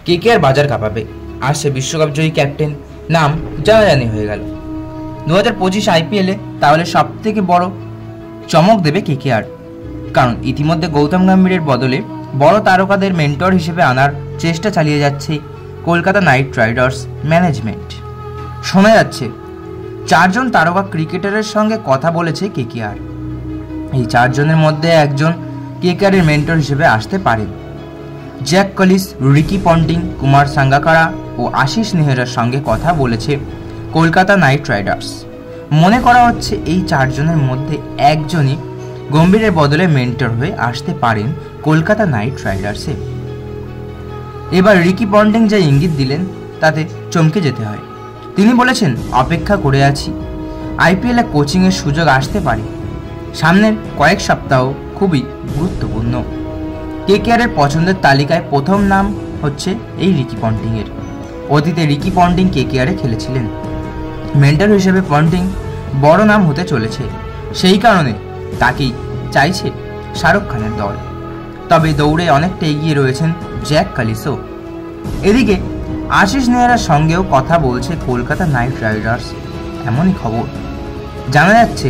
KKR বাজার কাঁপাবে, আসছে বিশ্বকাপ জয়ী ক্যাপ্টেন, নাম জানাজানি হয়ে গেল। 2025 আইপিএলে তাহলে সব থেকে বড় চমক দেবে কেকেআর, কারণ ইতিমধ্যে গৌতম গম্ভীরের বদলে বড় তারকাদের মেন্টর হিসেবে আনার চেষ্টা চালিয়ে যাচ্ছে কলকাতা নাইট রাইডার্স ম্যানেজমেন্ট। শোনা যাচ্ছে 4 জন তারকা ক্রিকেটারের সঙ্গে কথা বলেছে কেকেআর। এই 4 জনের মধ্যে একজন কেকেআরের মেন্টর হিসেবে আসতে পারেন। Jack Kallis, Ricky Ponting, Kumar Sangakkara ও আশিস নেহরার সঙ্গে কথা বলেছে কলকাতা নাইট রাইডার্স। মনে করা হচ্ছে এই 4 জনের মধ্যে একজনই গম্ভীরের বদলে মেন্টর হয়ে আসতে পারেন কলকাতা নাইট রাইডার্সে। এবার রিকি পন্টিং যা ইঙ্গিত দিলেন তাতে চমকে যেতে হয়। তিনি বলেছেন, অপেক্ষা করে আছি, আইপিএলে কোচিংয়ের সুযোগ আসতে পারে। সামনের কয়েক সপ্তাহ খুবই গুরুত্বপূর্ণ। কেকেআরের পছন্দের তালিকায় প্রথম নাম হচ্ছে এই রিকি পন্টিংয়ের। অতীতে রিকি পন্টিং কেকেআরে খেলেছিলেন। মেন্টর হিসেবে পন্টিং বড় নাম হতে চলেছে, সেই কারণে তাকেই চাইছে শাহরুখ খানের দল। তবে দৌড়ে অনেকটা এগিয়ে রয়েছেন জ্যাক কালিসও। এদিকে আশিস নেহরার সঙ্গেও কথা বলছে কলকাতা নাইট রাইডার্স, এমনই খবর। জানা যাচ্ছে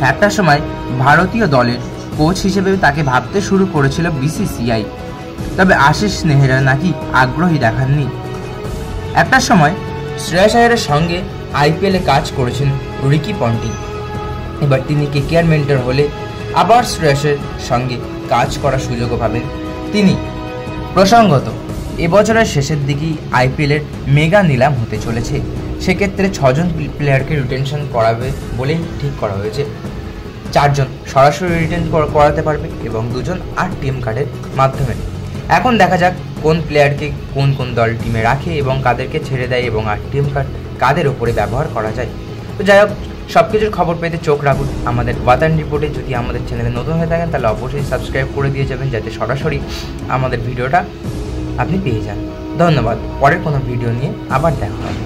একটা সময় ভারতীয় দলের কোচ হিসেবে তাকে ভাবতে শুরু করেছিল বিসিসিআই, তবে আশিস নেহরা নাকি আগ্রহী দেখাননি। একটা সময় শ্রেয়াস আয়ারের সঙ্গে আইপিএলে কাজ করেছেন রিকি পন্টিং। এবার তিনি কেকেআর মেন্টর হলে আবার শ্রেয়াসের সঙ্গে কাজ করার সুযোগও পাবেন তিনি। প্রসঙ্গত, এবছরের শেষের দিকেই আইপিএলের মেগা নিলাম হতে চলেছে। সেক্ষেত্রে 6 জন প্লেয়ারকে রিটেনশন করাবে বলেই ঠিক করা হয়েছে। 4 জন সরাসরি রিটেন করাতে পারবে এবং 2 জন টিম কার্ডের মাধ্যমে। এখন দেখা যাক কোন প্লেয়ারকে কোন কোন দল টিমে রাখে এবং কাদেরকে ছেড়ে দেয় এবং টিম কার্ড কাদের ওপরে ব্যবহার করা যায়। তো যাই হোক, সব কিছুর খবর পেতে চোখ রাখুন আমাদের ওয়াতান রিপোর্টে। যদি আমাদের চ্যানেলে নতুন হয়ে থাকেন তাহলে অবশ্যই সাবস্ক্রাইব করে দিয়ে যাবেন, যাতে সরাসরি আমাদের ভিডিওটা আপনি পেয়ে যান। ধন্যবাদ। পরের কোনো ভিডিও নিয়ে আবার দেখা হবে।